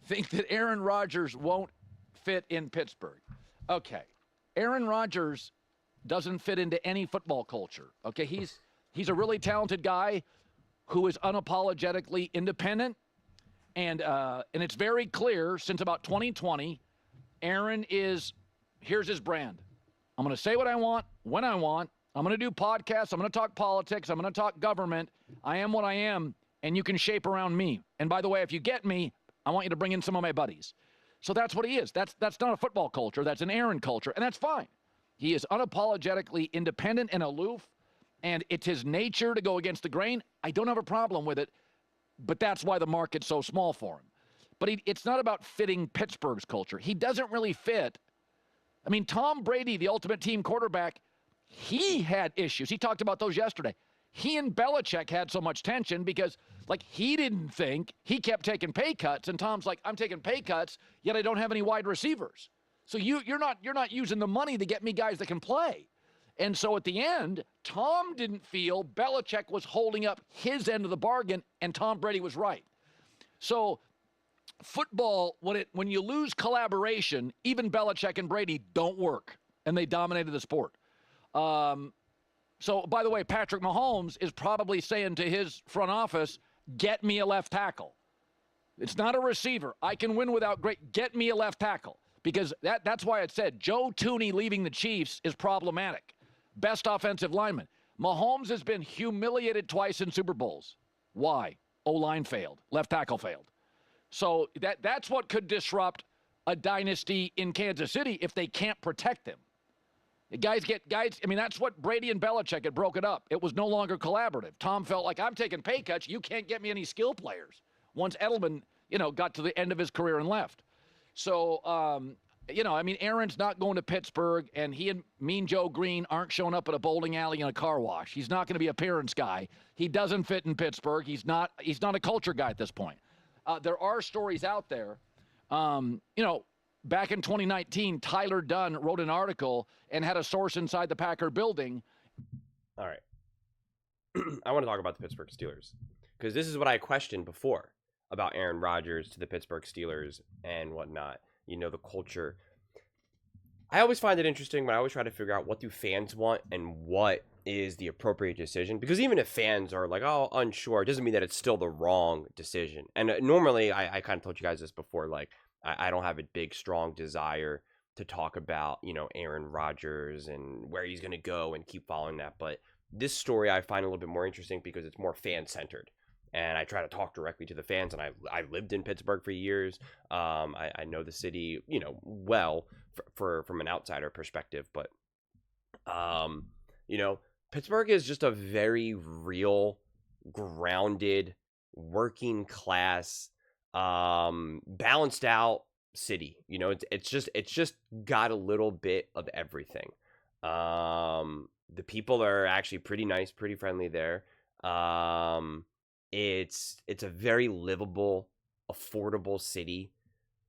think that Aaron Rodgers won't fit in Pittsburgh. Okay. Aaron Rodgers doesn't fit into any football culture. Okay, he's a really talented guy who is unapologetically independent, and it's very clear since about 2020, Aaron is here's his brand. I'm going to say what I want when I want. I'm going to do podcasts. I'm going to talk politics. I'm going to talk government. I am what I am, and you can shape around me. And by the way, if you get me, I want you to bring in some of my buddies. So that's what he is. That's not a football culture. That's an Aaron culture, and that's fine. He is unapologetically independent and aloof, and it's his nature to go against the grain. I don't have a problem with it, but that's why the market's so small for him. But it's not about fitting Pittsburgh's culture. He doesn't really fit. I mean, Tom Brady, the ultimate team quarterback, he had issues. He talked about those yesterday. He and Belichick had so much tension because, like, he didn't think, he kept taking pay cuts, and Tom's like, I'm taking pay cuts, yet I don't have any wide receivers. So you're not using the money to get me guys that can play. And so at the end, Tom didn't feel Belichick was holding up his end of the bargain, and Tom Brady was right. So football, when you lose collaboration, even Belichick and Brady don't work, and they dominated the sport. So, by the way, Patrick Mahomes is probably saying to his front office, get me a left tackle. It's not a receiver. I can win without great. Get me a left tackle. Because that's why it said Joe Tooney leaving the Chiefs is problematic. Best offensive lineman. Mahomes has been humiliated twice in Super Bowls. Why? O-line failed. Left tackle failed. So that's what could disrupt a dynasty in Kansas City if they can't protect him. Guys, I mean, that's what Brady and Belichick had broken up. It was no longer collaborative. Tom felt like, I'm taking pay cuts. You can't get me any skill players. Once Edelman, got to the end of his career and left. So, I mean, Aaron's not going to Pittsburgh, and he and Mean Joe Green aren't showing up at a bowling alley in a car wash. He's not going to be an appearance guy. He doesn't fit in Pittsburgh. He's not a culture guy at this point. There are stories out there, back in 2019, Tyler Dunn wrote an article and had a source inside the Packer building. All right. I want to talk about the Pittsburgh Steelers because this is what I questioned before about Aaron Rodgers to the Pittsburgh Steelers and whatnot. The culture. I always find it interesting, but I always try to figure out what do fans want and what is the appropriate decision. Because even if fans are like, oh, unsure, it doesn't mean that it's still the wrong decision. And normally, I kind of told you guys this before, like, I don't have a big, strong desire to talk about, Aaron Rodgers and where he's going to go and keep following that. But this story I find a little bit more interesting because it's more fan-centered. And I try to talk directly to the fans. And I lived in Pittsburgh for years. I know the city, well from an outsider perspective. But, Pittsburgh is just a very real, grounded, working class, balanced out city. It's just got a little bit of everything. The people are actually pretty nice, pretty friendly there. It's a very livable, affordable city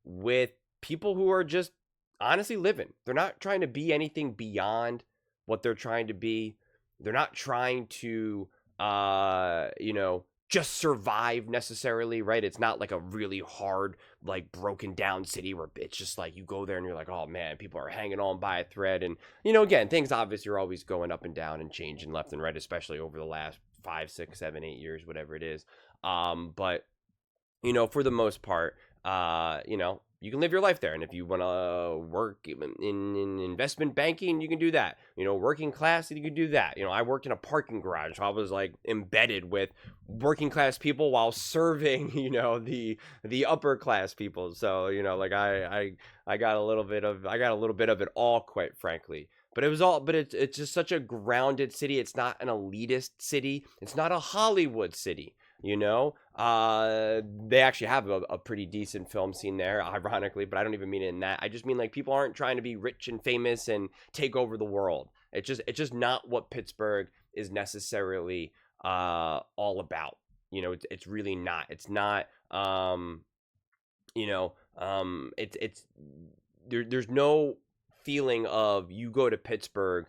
with people who are just honestly living. They're not trying to be anything beyond what they're trying to be. They're not trying to just survive necessarily, right? It's not like a really hard, like, broken down city where it's just like you go there and you're like, oh man, people are hanging on by a thread. And, again, things obviously are always going up and down and changing left and right, especially over the last 5, 6, 7, 8 years, whatever it is. But, for the most part, you can live your life there. And if you want to work in investment banking, you can do that. Working class, you can do that. I worked in a parking garage, so I was like embedded with working class people while serving, the upper class people. So, I got a little bit of it all, quite frankly. But it's just such a grounded city. It's not an elitist city. It's not a Hollywood city. They actually have a pretty decent film scene there, ironically, but I don't even mean it in that. I just mean, like, people aren't trying to be rich and famous and take over the world. It's just not what Pittsburgh is necessarily all about. It's really not. It's not. There's no feeling of you go to Pittsburgh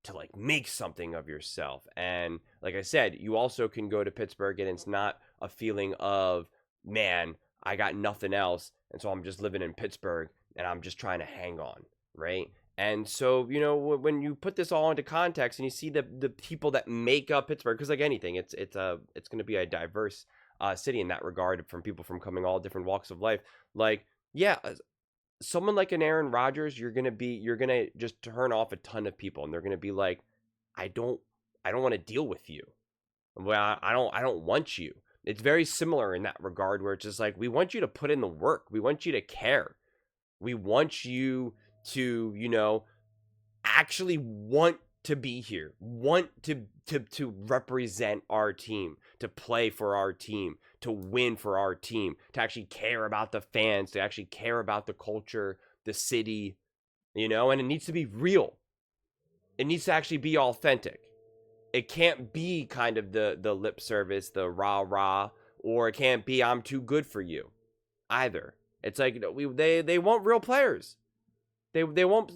to, like, make something of yourself. And like I said, you also can go to Pittsburgh and it's not a feeling of, man, I got nothing else, and so I'm just living in Pittsburgh, and I'm just trying to hang on, right? And so, when you put this all into context and you see the people that make up Pittsburgh, because like anything, it's going to be a diverse city in that regard, from people from coming all different walks of life. Like, yeah, someone like an Aaron Rodgers, you're gonna just turn off a ton of people, and they're gonna be like, I don't want to deal with you. Well, I don't want you. It's very similar in that regard, where it's just like, we want you to put in the work. We want you to care. We want you to, actually want to be here, want to represent our team, to play for our team, to win for our team, to actually care about the fans, to actually care about the culture, the city, and it needs to be real. It needs to actually be authentic. It can't be kind of the lip service, the rah-rah, or it can't be I'm too good for you either. It's like, they want real players. They want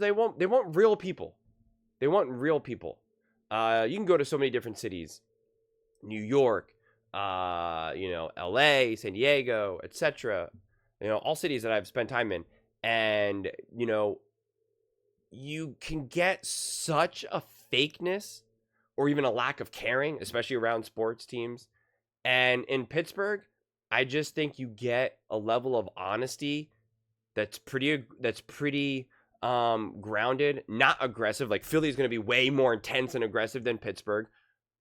real people. They want real people. You can go to so many different cities, New York, LA, San Diego, etc. All cities that I've spent time in, and you can get such a fakeness or even a lack of caring, especially around sports teams. And in Pittsburgh, I just think you get a level of honesty that's pretty grounded, not aggressive. Like, Philly is going to be way more intense and aggressive than Pittsburgh,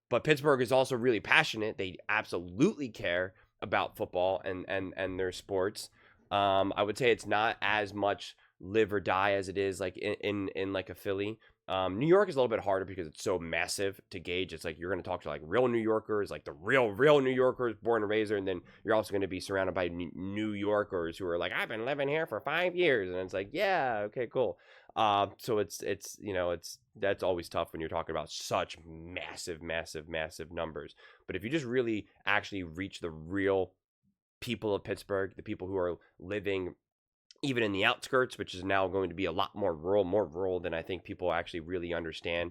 but Pittsburgh is also really passionate. They absolutely care about football and their sports. I would say it's not as much live or die as it is like in like a Philly. New York is a little bit harder because it's so massive to gauge. It's like, you're going to talk to like real New Yorkers, like the real New Yorkers, born and raised there, and then you're also going to be surrounded by New Yorkers who are like, I've been living here for 5 years, and it's like, yeah, okay, cool. So it's that's always tough when you're talking about such massive numbers. But if you just really actually reach the real people of Pittsburgh, the people who are living even in the outskirts, which is now going to be a lot more rural than I think people actually really understand.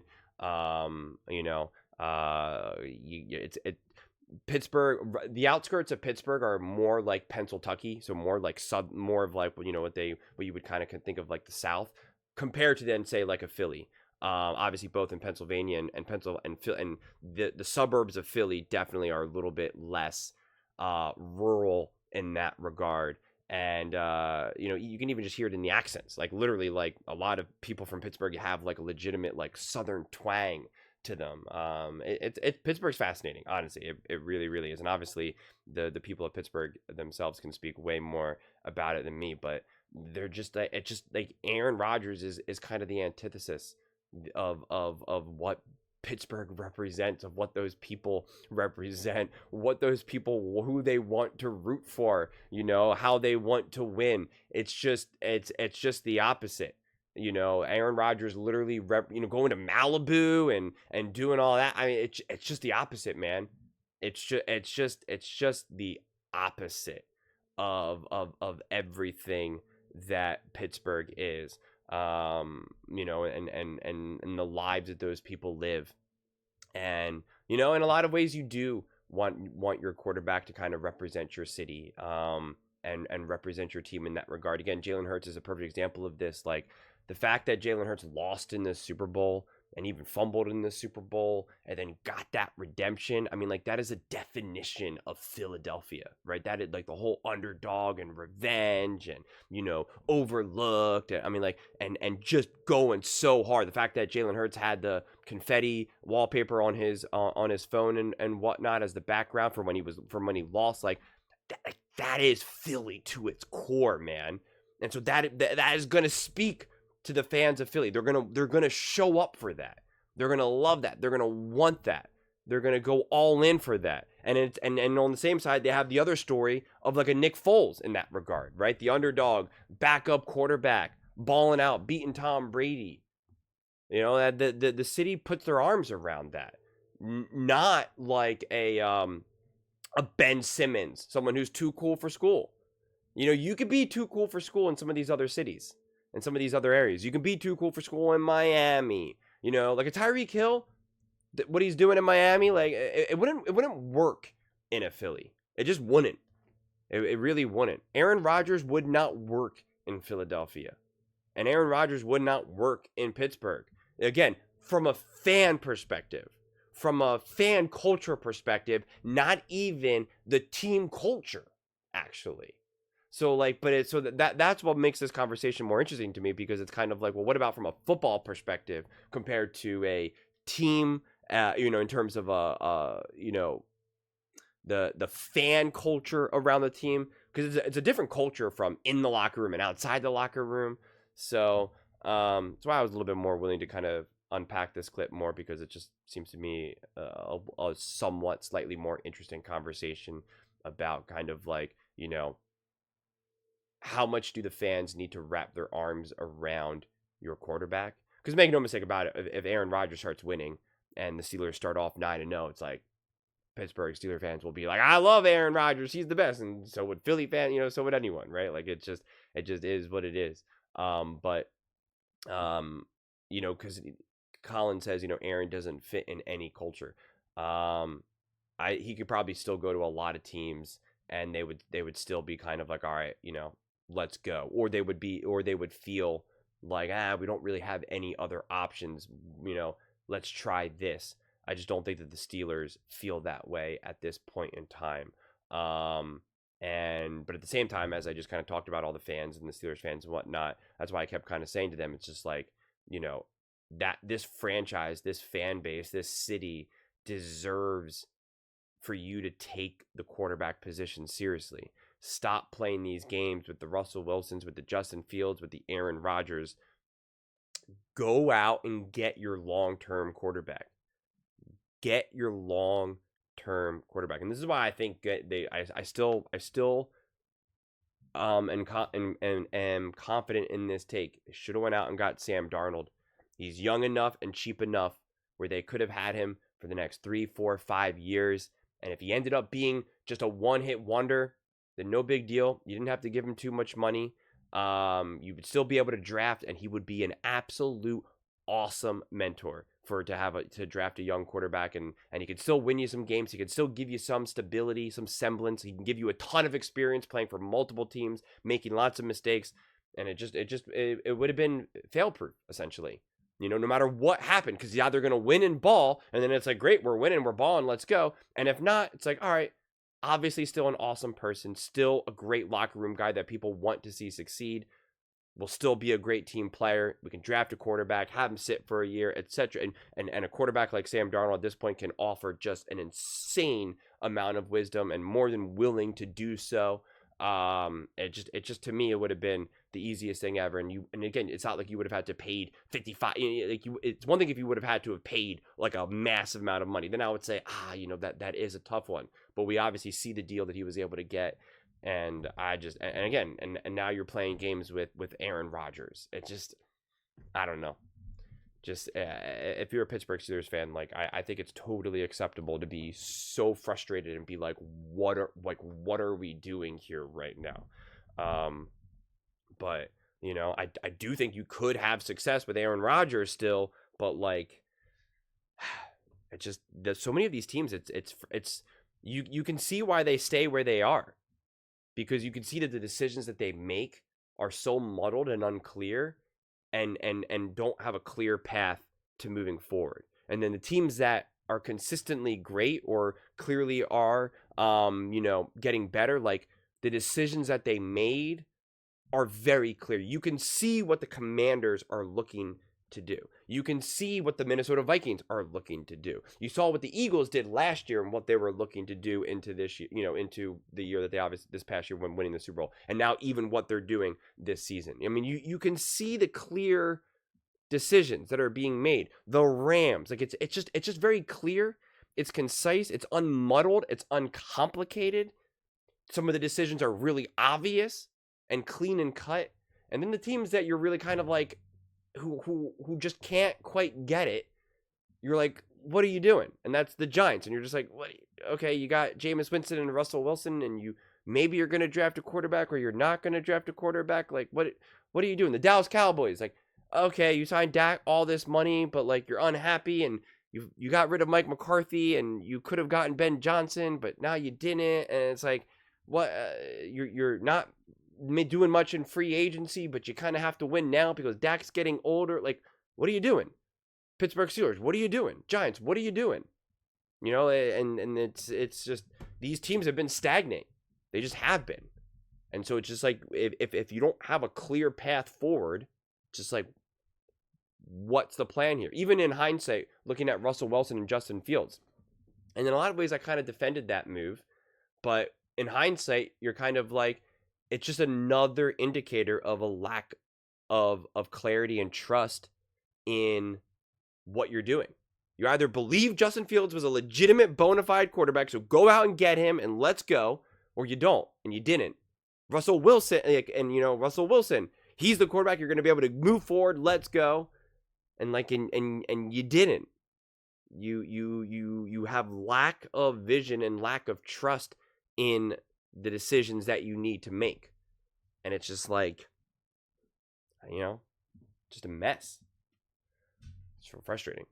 Pittsburgh, the outskirts of Pittsburgh are more like Pennsylvania, so more like more of like, what you would kind of think of like the South, compared to then say like a Philly. Obviously both in Pennsylvania and the suburbs of Philly definitely are a little bit less rural in that regard. And you can even just hear it in the accents. Like, literally, like, a lot of people from Pittsburgh have like a legitimate like Southern twang to them. Pittsburgh's fascinating, honestly. It really is. And obviously the people of Pittsburgh themselves can speak way more about it than me. But they're just like, it's just like, Aaron Rodgers is kind of the antithesis of what Pittsburgh represents, of what those people represent, what those people, who they want to root for, how they want to win. It's just the opposite. Aaron Rodgers literally going to Malibu and doing all that. I mean, it's just the opposite, man. It's just the opposite of everything that Pittsburgh is. And the lives that those people live. And, in a lot of ways you do want your quarterback to kind of represent your city, and represent your team in that regard. Again, Jalen Hurts is a perfect example of this. Like, the fact that Jalen Hurts lost in the Super Bowl and even fumbled in the Super Bowl and then got that redemption. I mean, like, that is a definition of Philadelphia, right? That is like the whole underdog and revenge and, overlooked. I mean, like, and just going so hard. The fact that Jalen Hurts had the confetti wallpaper on his phone and whatnot as the background from when he lost, like, that is Philly to its core, man. And so that is going to speak to the fans of Philly. They're gonna show up for that. They're gonna love that. They're gonna want that. They're gonna go all in for that. And and on the same side, they have the other story of like a Nick Foles in that regard, right? The underdog, backup quarterback, balling out, beating Tom Brady. The city puts their arms around that. Not like a Ben Simmons, someone who's too cool for school. You could be too cool for school in some of these other cities. In some of these other areas. You can be too cool for school in Miami. Like a Tyreek Hill, what he's doing in Miami, like, it wouldn't work in a Philly. It just wouldn't. It really wouldn't. Aaron Rodgers would not work in Philadelphia. And Aaron Rodgers would not work in Pittsburgh. Again, from a fan perspective, from a fan culture perspective, not even the team culture, actually. So like, but it's so that's what makes this conversation more interesting to me, because it's kind of like, well, what about from a football perspective compared to a team, in terms of the fan culture around the team, because it's a different culture from in the locker room and outside the locker room. So that's why I was a little bit more willing to kind of unpack this clip more, because it just seems to me a somewhat slightly more interesting conversation about kind of like, how much do the fans need to wrap their arms around your quarterback? Because make no mistake about it, if Aaron Rodgers starts winning and the Steelers start off 9-0, it's like Pittsburgh Steelers fans will be like, I love Aaron Rodgers, he's the best, and so would Philly fans, so would anyone, right? Like it just is what it is. Because Colin says, Aaron doesn't fit in any culture. He could probably still go to a lot of teams, and they would still be kind of like, all right, let's go. Or they would feel like, we don't really have any other options, let's try this. I just don't think that the Steelers feel that way at this point in time. But at the same time, as I just kind of talked about all the fans and the Steelers fans and whatnot, that's why I kept kind of saying to them, it's just like, that this franchise, this fan base, this city deserves for you to take the quarterback position seriously. Stop playing these games with the Russell Wilsons, with the Justin Fields, with the Aaron Rodgers. Go out and get your long-term quarterback. Get your long-term quarterback. And this is why I think I still am confident in this take. They should have went out and got Sam Darnold. He's young enough and cheap enough where they could have had him for the next 3, 4, 5 years. And if he ended up being just a one-hit wonder, then no big deal. You didn't have to give him too much money. You would still be able to draft, and he would be an absolute awesome mentor to draft a young quarterback, and he could still win you some games. He could still give you some stability, some semblance. He can give you a ton of experience playing for multiple teams, making lots of mistakes, and it would have been fail-proof, essentially. No matter what happened, because yeah, they're going to win and ball, and then it's like, great, we're winning, we're balling, let's go. And if not, it's like, all right, obviously still an awesome person, still a great locker room guy that people want to see succeed, will still be a great team player. We can draft a quarterback, have him sit for a year, etc. And a quarterback like Sam Darnold at this point can offer just an insane amount of wisdom, and more than willing to do so. It just to me, it would have been the easiest thing ever. And again, it's not like you would have had to paid 55. It's one thing if you would have had to have paid like a massive amount of money. Then I would say, that is a tough one. But we obviously see the deal that he was able to get. And now you're playing games with Aaron Rodgers. It just, I don't know. Just if you're a Pittsburgh Steelers fan, like I think it's totally acceptable to be so frustrated and be like, what are we doing here right now? But I do think you could have success with Aaron Rodgers still, but like, it just, there's so many of these teams. It's you can see why they stay where they are, because you can see that the decisions that they make are so muddled and unclear, and don't have a clear path to moving forward. And then the teams that are consistently great or clearly are, getting better, like the decisions that they made are very clear. You can see what the Commanders are looking to do. You can see what the Minnesota Vikings are looking to do. You saw what the Eagles did last year and what they were looking to do into this year, into the year that they obviously this past year when winning the Super Bowl, and now even what they're doing this season. I mean, you can see the clear decisions that are being made. The Rams, like it's just very clear. It's concise. It's unmuddled. It's uncomplicated. Some of the decisions are really obvious and clean and cut. And then the teams that you're really kind of like, who just can't quite get it, you're like, what are you doing? And that's the Giants. And you're just like, what? Okay, you got Jameis Winston and Russell Wilson, and maybe you're going to draft a quarterback, or you're not going to draft a quarterback. Like, what are you doing? The Dallas Cowboys, like, okay, you signed Dak all this money, but like you're unhappy, and you got rid of Mike McCarthy, and you could have gotten Ben Johnson, but now you didn't. And it's like, what you're not doing much in free agency, but you kind of have to win now because Dak's getting older. Like, what are you doing? Pittsburgh Steelers, what are you doing? Giants, what are you doing? You know, and it's just these teams have been stagnant. They just have been. And so it's just like if you don't have a clear path forward, just like what's the plan here? Even in hindsight, looking at Russell Wilson and Justin Fields. And in a lot of ways I kind of defended that move, but in hindsight, you're kind of like it's just another indicator of a lack of clarity and trust in what you're doing. You either believe Justin Fields was a legitimate bona fide quarterback, so go out and get him and let's go, or you don't, and you didn't. Russell Wilson, Russell Wilson, he's the quarterback you're going to be able to move forward, let's go. And you didn't. You have lack of vision and lack of trust in the decisions that you need to make. And it's just like, just a mess. It's so frustrating.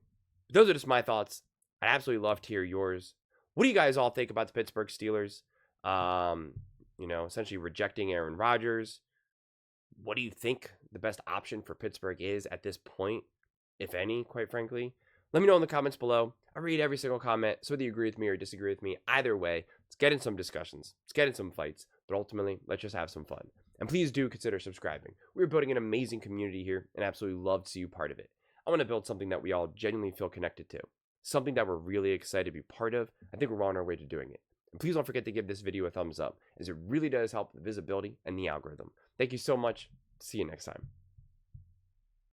Those are just my thoughts. I'd absolutely love to hear yours. What do you guys all think about the Pittsburgh Steelers? Essentially rejecting Aaron Rodgers. What do you think the best option for Pittsburgh is at this point, if any, quite frankly? Let me know in the comments below. I read every single comment, so whether you agree with me or disagree with me, either way, let's get in some discussions. Let's get in some fights. But ultimately, let's just have some fun. And please do consider subscribing. We're building an amazing community here, and absolutely love to see you part of it. I want to build something that we all genuinely feel connected to. Something that we're really excited to be part of. I think we're on our way to doing it. And please don't forget to give this video a thumbs up, as it really does help the visibility and the algorithm. Thank you so much. See you next time.